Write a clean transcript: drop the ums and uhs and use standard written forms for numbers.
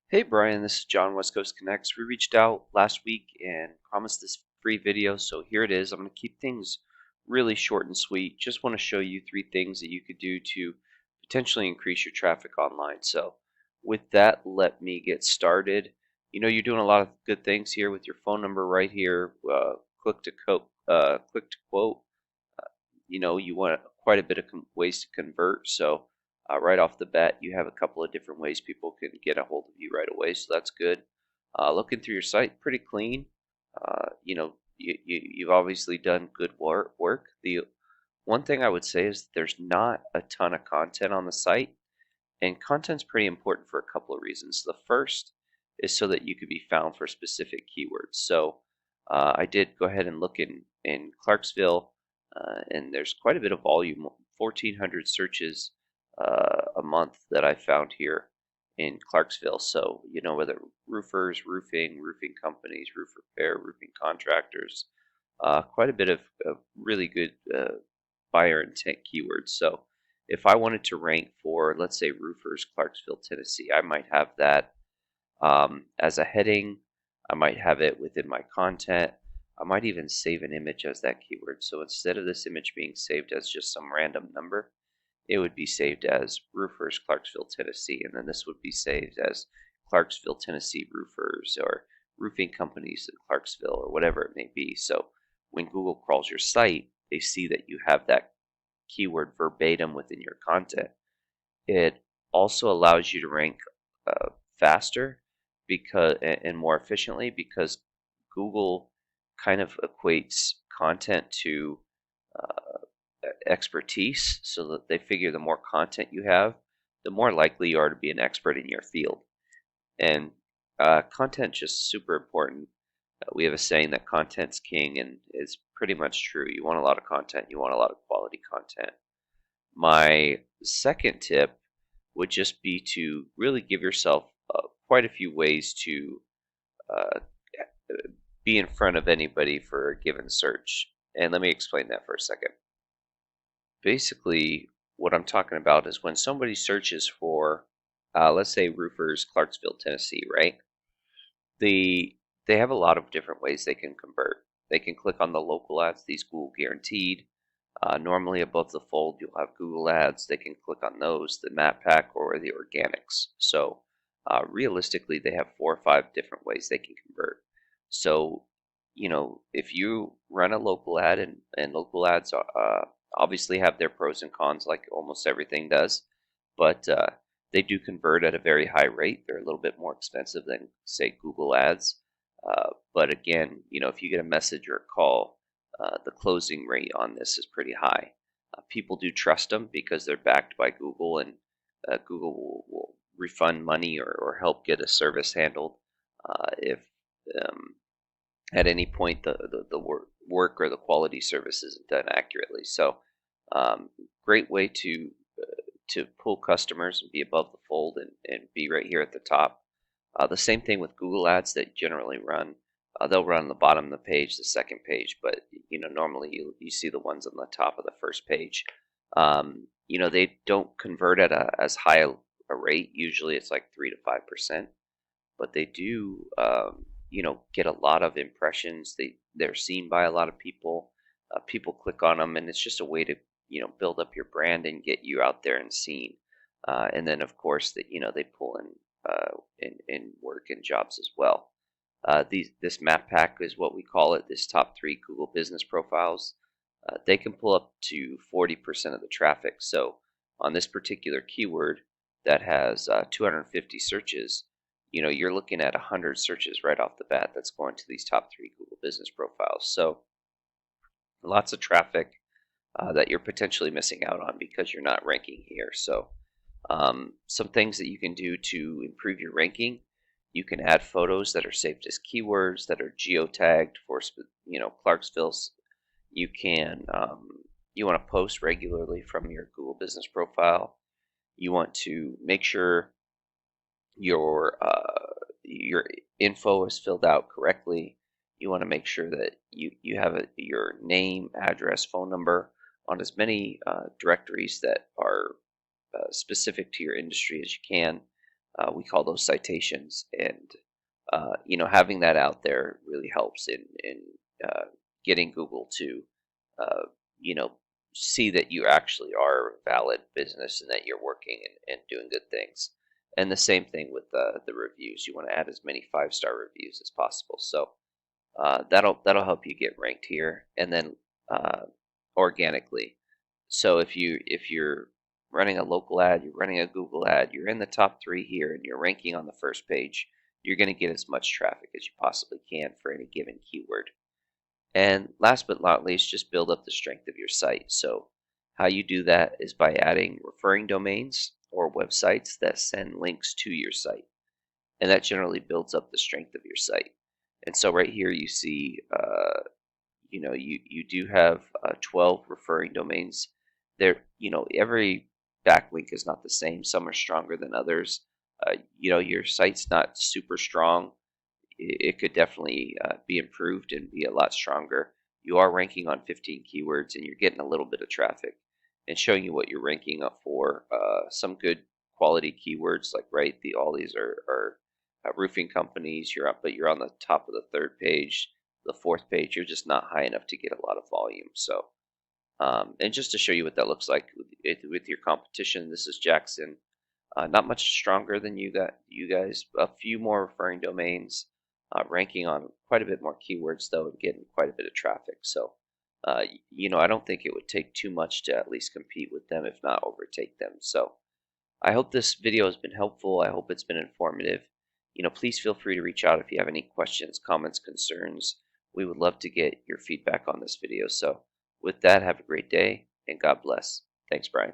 Hey Brian, this is John, West Coast Connects. We reached out last week and promised this free video, so here it is. I'm going to keep things really short and sweet. Just want to show you 3 things that you could do to potentially increase your traffic online. So with that, let me get started. You know, you're doing a lot of good things here with your phone number right here. Click to quote. You know, you want quite a bit of ways to convert. So right off the bat, you have a couple of different ways people can get a hold of you right away. So that's good. Looking through your site, pretty clean. You know, you've obviously done good work. The one thing I would say is that there's not a ton of content on the site, and content's pretty important for a couple of reasons. The first is so that you could be found for specific keywords. So I did go ahead and look in Clarksville, and there's quite a bit of volume, 1,400 searches a month that I found here in Clarksville. So, you know, whether roofers, roofing companies, roof repair, roofing contractors, quite a bit of really good buyer intent keywords. So if I wanted to rank for, let's say, roofers, Clarksville, Tennessee, I might have that as a heading. I might have it within my content. I might even save an image as that keyword. So instead of this image being saved as just some random number, it would be saved as roofers, Clarksville, Tennessee, and then this would be saved as Clarksville, Tennessee roofers or roofing companies in Clarksville or whatever it may be. So when Google crawls your site, they see that you have that keyword verbatim within your content. It also allows you to rank faster because and more efficiently because Google kind of equates content to expertise, so that they figure the more content you have, the more likely you are to be an expert in your field. And content just super important. We have a saying that content's king, and it's pretty much true. You want a lot of content, you want a lot of quality content. My second tip would just be to really give yourself quite a few ways to uh, be in front of anybody for a given search. And let me explain that for a second. Basically, what I'm talking about is when somebody searches for, let's say, roofers, Clarksville, Tennessee, right? The they have a lot of different ways they can convert. They can click on the local ads, these Google guaranteed. Normally above the fold, you'll have Google ads. They can click on those, the map pack, or the organics. So realistically, they have 4 or 5 different ways they can convert. So, you know, if you run a local ad, and local ads obviously have their pros and cons, like almost everything does, but they do convert at a very high rate. They're a little bit more expensive than, say, Google ads. But again, you know, if you get a message or a call, the closing rate on this is pretty high. People do trust them because they're backed by Google, and Google will refund money or help get a service handled if um, at any point the work or the quality service isn't done accurately. So great way to pull customers and be above the fold and be right here at the top. The same thing with Google ads that generally run. They'll run on the bottom of the page, the second page, but you know, normally you see the ones on the top of the first page. You know, they don't convert at as high a rate. Usually it's like 3 to 5%, but they do you know, get a lot of impressions. They're seen by a lot of people. People click on them, and it's just a way to, you know, build up your brand and get you out there and seen. And then of course that, you know, they pull in work and jobs as well. This map pack is what we call it. This top 3 Google business profiles. They can pull up to 40% of the traffic. So on this particular keyword that has 250 searches, you know, you're looking at 100 searches right off the bat that's going to these top 3 Google business profiles. So lots of traffic that you're potentially missing out on because you're not ranking here. So some things that you can do to improve your ranking: you can add photos that are saved as keywords that are geotagged for, you know, Clarksville's. You can you want to post regularly from your Google business profile. You want to make sure your info is filled out correctly. You want to make sure that you have your name, address, phone number on as many directories that are specific to your industry as you can. We call those citations, and having that out there really helps in uh, getting Google to uh, you know see that you actually are a valid business and that you're working and doing good things. And the same thing with the reviews. You want to add as many 5-star reviews as possible. So that'll help you get ranked here, and then uh, organically. So if you're running a local ad, you're running a Google ad, you're in the top 3 here, and you're ranking on the first page, you're going to get as much traffic as you possibly can for any given keyword. And last but not least, just build up the strength of your site. So how you do that is by adding referring domains or websites that send links to your site, and that generally builds up the strength of your site. And so right here you see, you do have 12 referring domains. There, every backlink is not the same. Some are stronger than others. Your site's not super strong. It could definitely be improved and be a lot stronger. You are ranking on 15 keywords, and you're getting a little bit of traffic, and showing you what you're ranking up for. Some good quality keywords, like all these are roofing companies. You're up, but you're on the top of the 3rd page, the 4th page. You're just not high enough to get a lot of volume. So, and just to show you what that looks like with your competition, this is Jackson. Not much stronger than you guys. A few more referring domains, ranking on quite a bit more keywords though, and getting quite a bit of traffic. So, I don't think it would take too much to at least compete with them, if not overtake them. So, I hope this video has been helpful. I hope it's been informative. Please feel free to reach out if you have any questions, comments, concerns. We would love to get your feedback on this video. So, with that, have a great day and God bless. Thanks, Brian.